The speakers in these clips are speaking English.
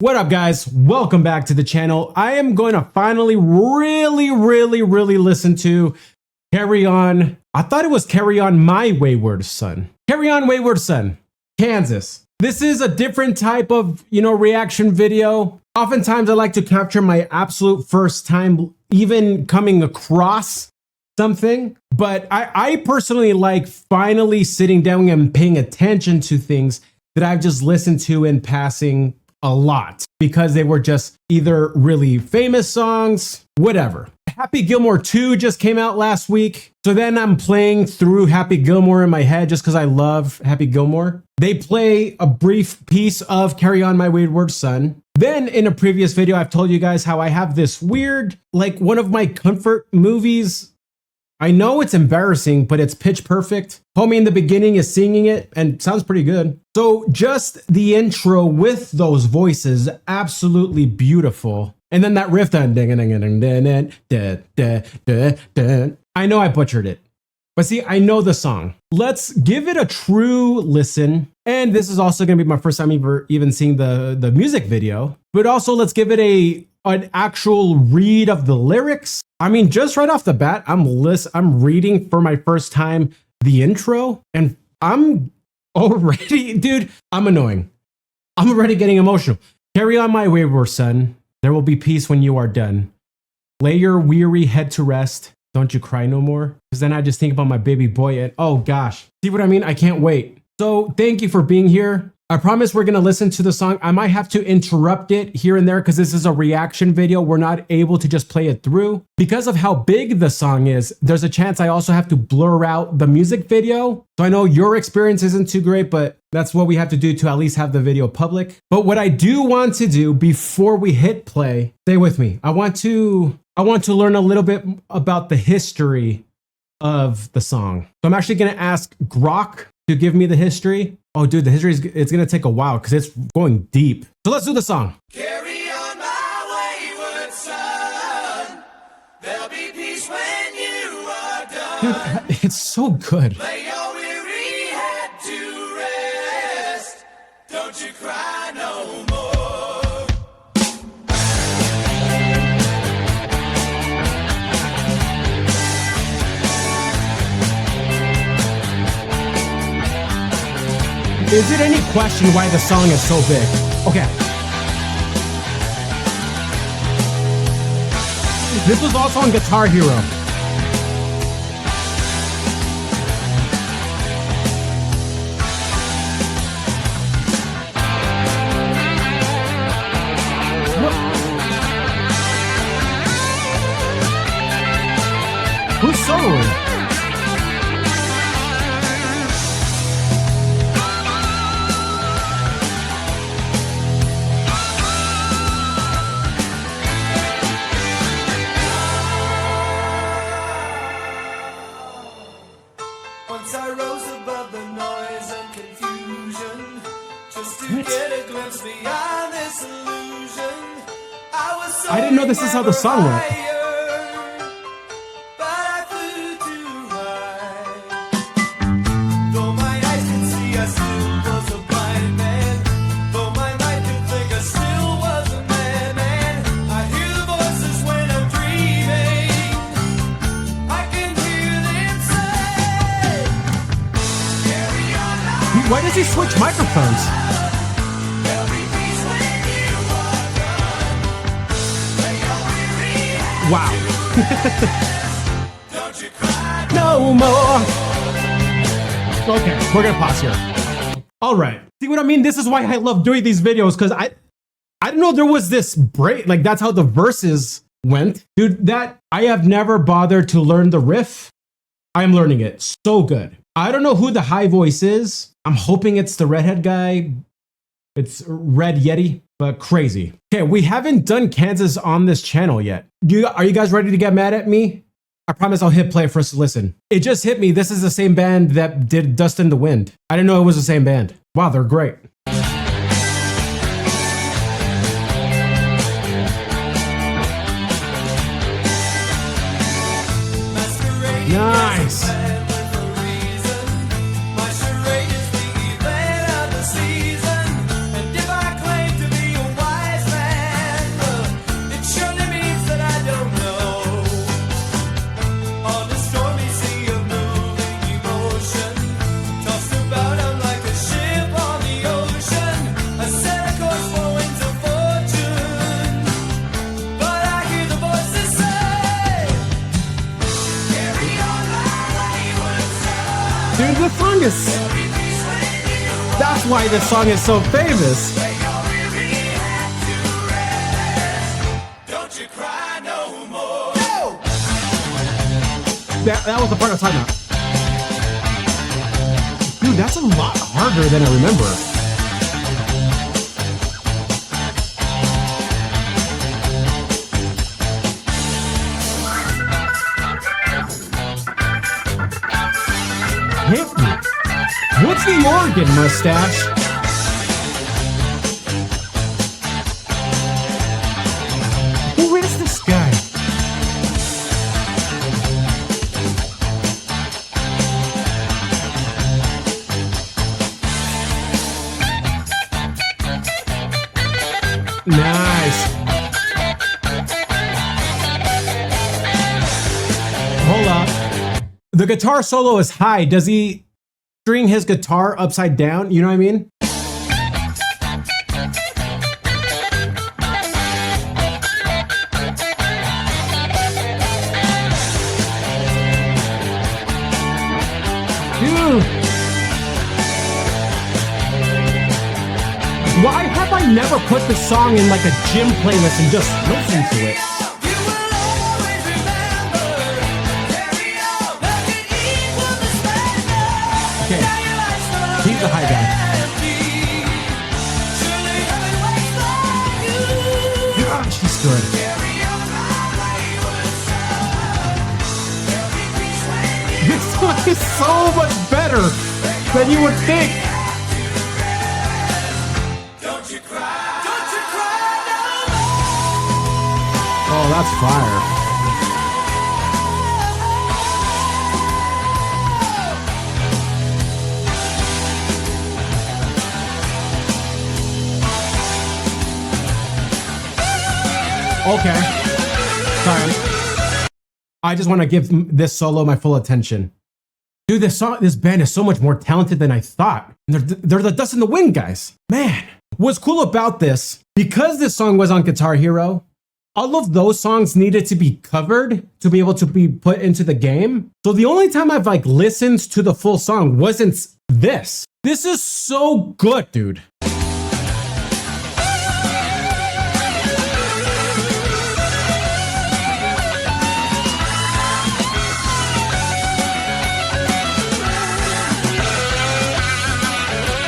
What up, guys? Welcome back to the channel. I am going to finally really listen to Carry On. I thought it was Carry On My Wayward Son. Carry On Wayward Son, Kansas. This is a different type of, reaction video. Oftentimes I like to capture my absolute first time even coming across something, but I personally like finally sitting down and paying attention to things that I've just listened to in passing a lot because they were just either really famous songs, whatever. Happy Gilmore 2 just came out last week. So then I'm playing through Happy Gilmore in my head just because I love Happy Gilmore. They play a brief piece of Carry On My Wayward Son. Then in a previous video, I've told you guys how I have this weird, like one of my comfort movies. I know it's embarrassing, but it's Pitch Perfect. Homie in the beginning is singing it and sounds pretty good. So just the intro with those voices, absolutely beautiful. And then that riff, I know I butchered it, but see, I know the song. Let's give it a true listen. And this is also gonna be my first time even seeing the music video, but also let's give it an actual read of the lyrics. I mean, just right off the bat, I'm reading for my first time the intro, and I'm already, dude, I'm annoying. I'm already getting emotional. Carry on my wayward son. There will be peace when you are done. Lay your weary head to rest. Don't you cry no more. Because then I just think about my baby boy and oh gosh, see what I mean? I can't wait. So thank you for being here. I promise we're gonna listen to the song. I might have to interrupt it here and there because this is a reaction video. We're not able to just play it through. Because of how big the song is, there's a chance I also have to blur out the music video. So I know your experience isn't too great, but that's what we have to do to at least have the video public. But what I do want to do before we hit play, stay with me. I want to learn a little bit about the history of the song. So I'm actually gonna ask Grok to give me the history. Oh, dude, the history it's gonna take a while because it's going deep. So let's do the song. Carry on, my wayward son. There'll be peace when you are done. Dude, it's so good. Lay your weary head to rest. Don't you cry no more. Is it any question why the song is so big? Okay. This was also on Guitar Hero. Who's soloing? Once I rose above the noise and confusion, just to get a glimpse beyond this illusion. I didn't know this is how the song went. But I flew too high. Though my eyes can see, I still was a blind man. Though my mind could think, I still was a madman. I hear the voices when I'm dreaming. I can hear them say, carry on now. Why does he switch microphones? There'll be peace when you are done. Lay your weary head Wow. to rest. Don't you cry No more. Okay, we're gonna pause here. All right. See what I mean? This is why I love doing these videos, because I didn't know there was this break. Like that's how the verses went. Dude, that I have never bothered to learn the riff. I'm learning it. So good. I don't know who the high voice is. I'm hoping it's the redhead guy. It's Red Yeti, but crazy. Okay, we haven't done Kansas on this channel yet. Are you guys ready to get mad at me? I promise I'll hit play for us to listen. It just hit me. This is the same band that did Dust in the Wind. I didn't know it was the same band. Wow, they're great. Nice. My charade is the event of the season. And if I claim to be a wise this song is. That's why this song is so famous. Don't you cry no more. That was the part I was talking about. Dude, that's a lot harder than I remember. Hit me. What's the organ, mustache? Who is this guy? Nice. Hold up. The guitar solo is high. Does he string his guitar upside down? You know what I mean? Dude. Why have I never put this song in like a gym playlist and just listen to it? You will always remember. Carry on like an equal disbanded. Okay, Now your life's gonna he's the high guy. empty. Surely heaven waits for you. Gosh, he's good. Carry on my wayward son. There'll be peace when you This song is so much better than you would think. don't you cry. Don't you cry no more. Oh, that's fire. Okay. Sorry. I just want to give this solo my full attention. Dude, this band is so much more talented than I thought. They're the Dust in the Wind guys. Man, what's cool about this, because this song was on Guitar Hero, all of those songs needed to be covered to be able to be put into the game. So the only time I've like listened to the full song wasn't this. This is so good, dude.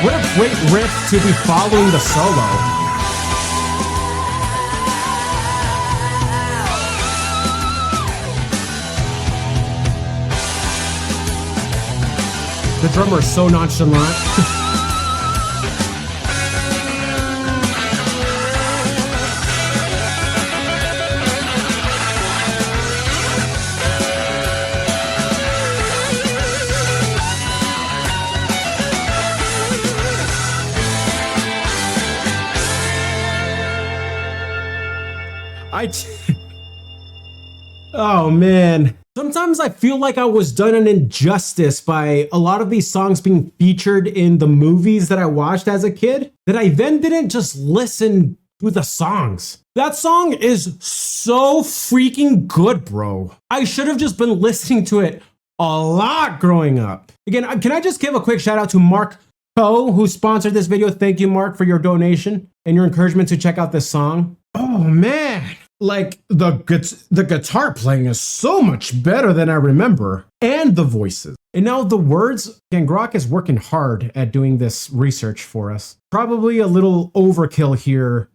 What a great riff to be following the solo. The drummer is so nonchalant. Oh man. Sometimes I feel like I was done an injustice by a lot of these songs being featured in the movies that I watched as a kid, that I then didn't just listen to the songs. That song is so freaking good, bro. I should have just been listening to it a lot growing up. Again, can I just give a quick shout out to Mark Coe, who sponsored this video? Thank you, Mark, for your donation and your encouragement to check out this song. Oh man. Like the guitar playing is so much better than I remember, and the voices. And now the words, again, Grok is working hard at doing this research for us. Probably a little overkill here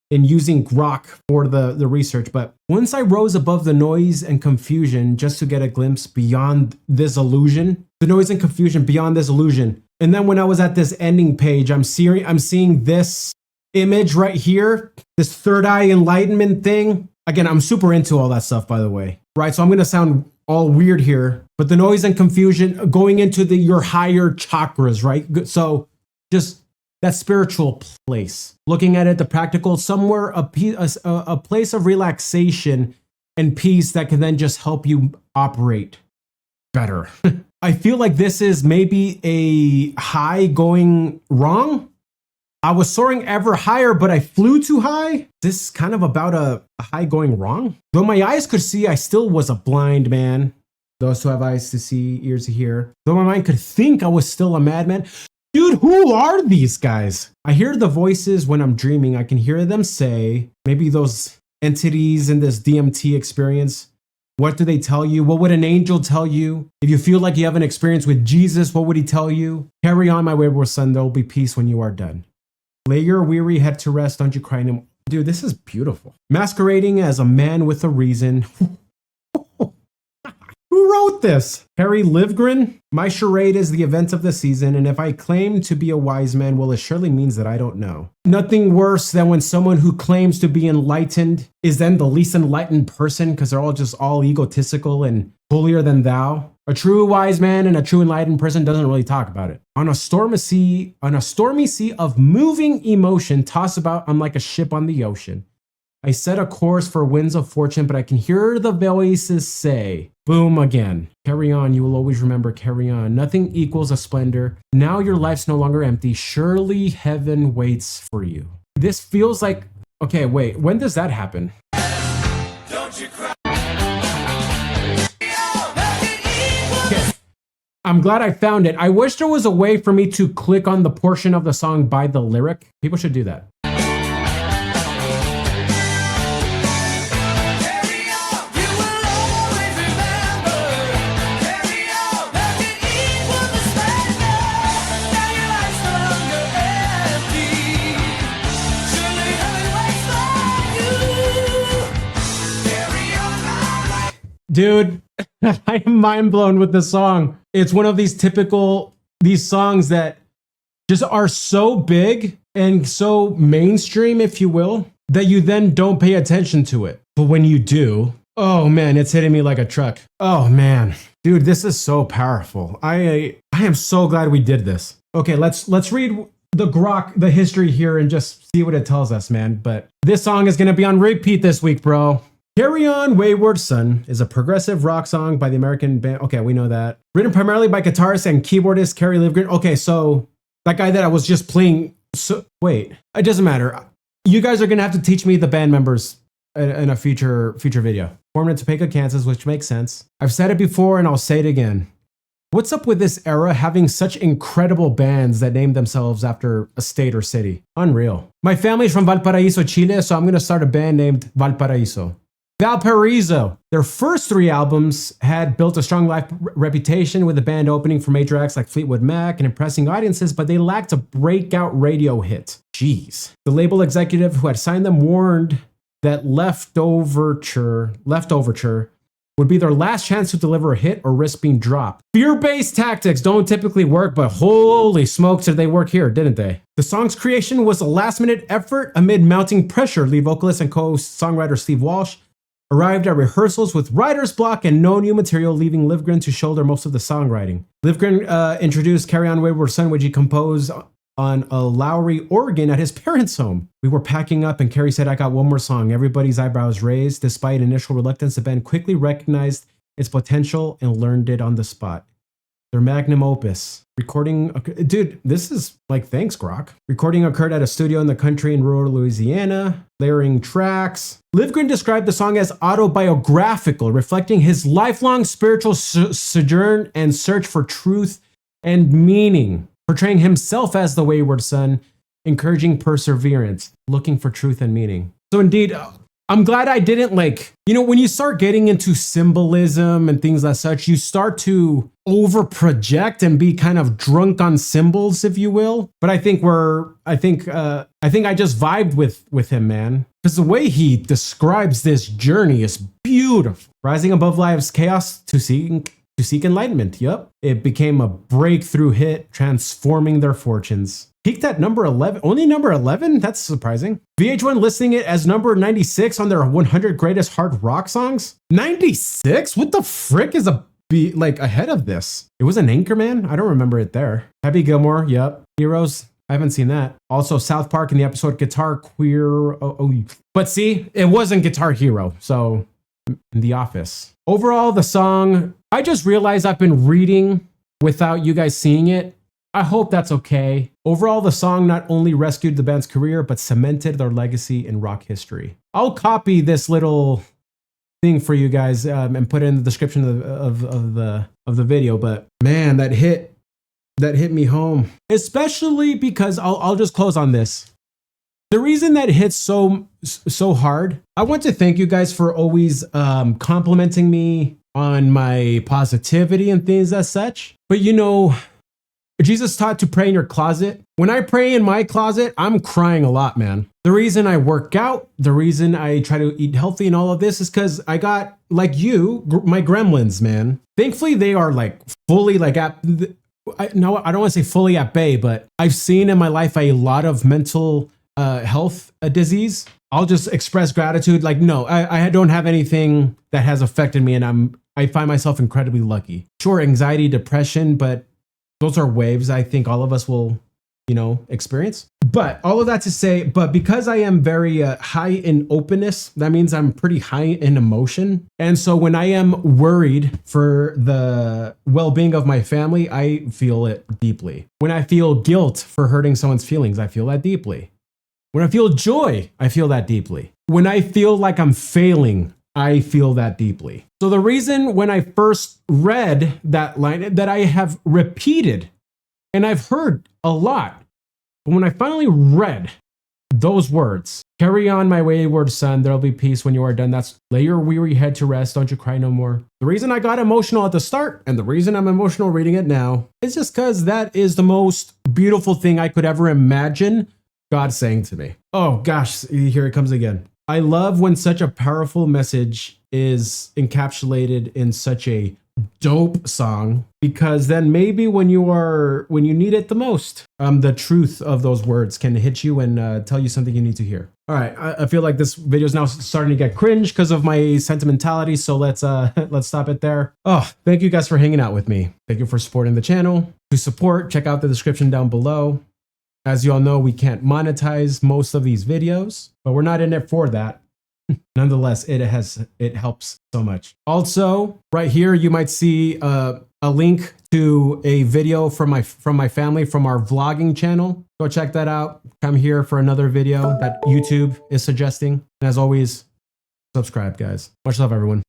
in using Grok for the research, but once I rose above the noise and confusion just to get a glimpse beyond this illusion, the noise and confusion beyond this illusion. And then when I was at this ending page, I'm seeing this image right here, this third eye enlightenment thing. Again, I'm super into all that stuff, by the way. Right, so I'm gonna sound all weird here, but the noise and confusion going into your higher chakras, right? So just that spiritual place. Looking at it, the practical, somewhere a place of relaxation and peace that can then just help you operate better. I feel like this is maybe a high going wrong. I was soaring ever higher, but I flew too high. This is kind of about a high going wrong. Though my eyes could see, I still was a blind man. Those who have eyes to see, ears to hear. Though my mind could think I was still a madman. Dude, who are these guys? I hear the voices when I'm dreaming. I can hear them say, maybe those entities in this DMT experience. What do they tell you? What would an angel tell you? If you feel like you have an experience with Jesus, what would he tell you? Carry on, my wayward son. There will be peace when you are done. Lay your weary head to rest. Don't you cry anymore. Dude, this is beautiful. Masquerading as a man with a reason. Who wrote this? Harry Livgren? My charade is the event of the season, and if I claim to be a wise man, well, it surely means that I don't know. Nothing worse than when someone who claims to be enlightened is then the least enlightened person because they're all egotistical and holier than thou. A true wise man and a true enlightened person doesn't really talk about it. On a stormy sea of moving emotion, tossed about, I'm like a ship on the ocean. I set a course for winds of fortune, but I can hear the voices say, boom again. Carry on, you will always remember, carry on. Nothing equals a splendor. Now your life's no longer empty. Surely heaven waits for you. This feels like, okay, wait, when does that happen? Don't you cry. Okay. I'm glad I found it. I wish there was a way for me to click on the portion of the song by the lyric. People should do that. Dude, I am mind blown with this song. It's one of these songs that just are so big and so mainstream, if you will, that you then don't pay attention to it. But when you do, oh man, it's hitting me like a truck. Oh man, dude, this is so powerful. I am so glad we did this. Okay, let's read the history here and just see what it tells us, man. But this song is gonna be on repeat this week, bro. Carry On, Wayward Son is a progressive rock song by the American band. Okay, we know that. Written primarily by guitarist and keyboardist Carey Livgren. Okay, so that guy that I was just playing. So wait, it doesn't matter. You guys are gonna have to teach me the band members in a future video. Formed in Topeka, Kansas, which makes sense. I've said it before and I'll say it again. What's up with this era having such incredible bands that name themselves after a state or city? Unreal. My family's from Valparaiso, Chile, so I'm gonna start a band named Valparaiso. Valparaiso. Their first 3 albums had built a strong live reputation with the band opening for major acts like Fleetwood Mac and impressing audiences, but they lacked a breakout radio hit. Jeez. The label executive who had signed them warned that Leftoverture would be their last chance to deliver a hit or risk being dropped. Fear-based tactics don't typically work, but holy smokes did they work here, didn't they? The song's creation was a last-minute effort amid mounting pressure. Lead vocalist and co-songwriter Steve Walsh arrived at rehearsals with writer's block and no new material, leaving Livgren to shoulder most of the songwriting. Livgren introduced Carry On Wayward Son, which he composed on a Lowry organ at his parents' home. We were packing up and Carey said, I got one more song. Everybody's eyebrows raised. Despite initial reluctance, the band quickly recognized its potential and learned it on the spot. Their magnum opus. Dude, this is like, thanks, Grok. Recording occurred at a studio in the country in rural Louisiana, layering tracks. Livgren described the song as autobiographical, reflecting his lifelong spiritual sojourn and search for truth and meaning, portraying himself as the wayward son, encouraging perseverance, looking for truth and meaning. So indeed, I'm glad I didn't when you start getting into symbolism and things like such, you start to over project and be kind of drunk on symbols, if you will. But I think I just vibed with him, man. Because the way he describes this journey is beautiful. Rising above life's chaos to seek enlightenment. Yup. It became a breakthrough hit, transforming their fortunes. Peaked at number 11. Only number 11? That's surprising. VH1 listing it as number 96 on their 100 greatest hard rock songs. 96? What the frick is ahead of this? It was an Anchorman? I don't remember it there. Happy Gilmore. Yep. Heroes. I haven't seen that. Also South Park in the episode Guitar Queer. But see, it wasn't Guitar Hero. So in The Office. Overall, the song, I just realized I've been reading without you guys seeing it. I hope that's okay. Overall, the song not only rescued the band's career, but cemented their legacy in rock history. I'll copy this little thing for you guys and put it in the description of the video. But man, that hit me home, especially because I'll just close on this. The reason that hits so hard, I want to thank you guys for always complimenting me on my positivity and things as such. But you know, Jesus taught to pray in your closet. When I pray in my closet, I'm crying a lot, man. The reason I work out, the reason I try to eat healthy and all of this is because I got, like you, my gremlins, man. Thankfully, they are like fully like I don't want to say fully at bay, but I've seen in my life a lot of mental health disease. I'll just express gratitude. Like, no, I don't have anything that has affected me, and I find myself incredibly lucky. Sure, anxiety, depression, but those are waves I think all of us will, you know, experience. But all of that to say, but because I am very high in openness, that means I'm pretty high in emotion. And so when I am worried for the well-being of my family, I feel it deeply. When I feel guilt for hurting someone's feelings, I feel that deeply. When I feel joy, I feel that deeply. When I feel like I'm failing, I feel that deeply. So the reason when I first read that line that I have repeated and I've heard a lot, but when I finally read those words, carry on my wayward son, there'll be peace when you are done. That's lay your weary head to rest. Don't you cry no more. The reason I got emotional at the start and the reason I'm emotional reading it now is just because that is the most beautiful thing I could ever imagine God saying to me. Oh gosh, here it comes again. I love when such a powerful message is encapsulated in such a dope song, because then maybe when you need it the most, the truth of those words can hit you and tell you something you need to hear. All right, I feel like this video is now starting to get cringe because of my sentimentality, so let's stop it there. Oh, thank you guys for hanging out with me. Thank you for supporting the channel. To support, check out the description down below. As you all know, we can't monetize most of these videos, but we're not in it for that. Nonetheless, it helps so much. Also, right here, you might see a link to a video from my family from our vlogging channel. Go check that out. Come here for another video that YouTube is suggesting. And as always, subscribe, guys. Much love, everyone.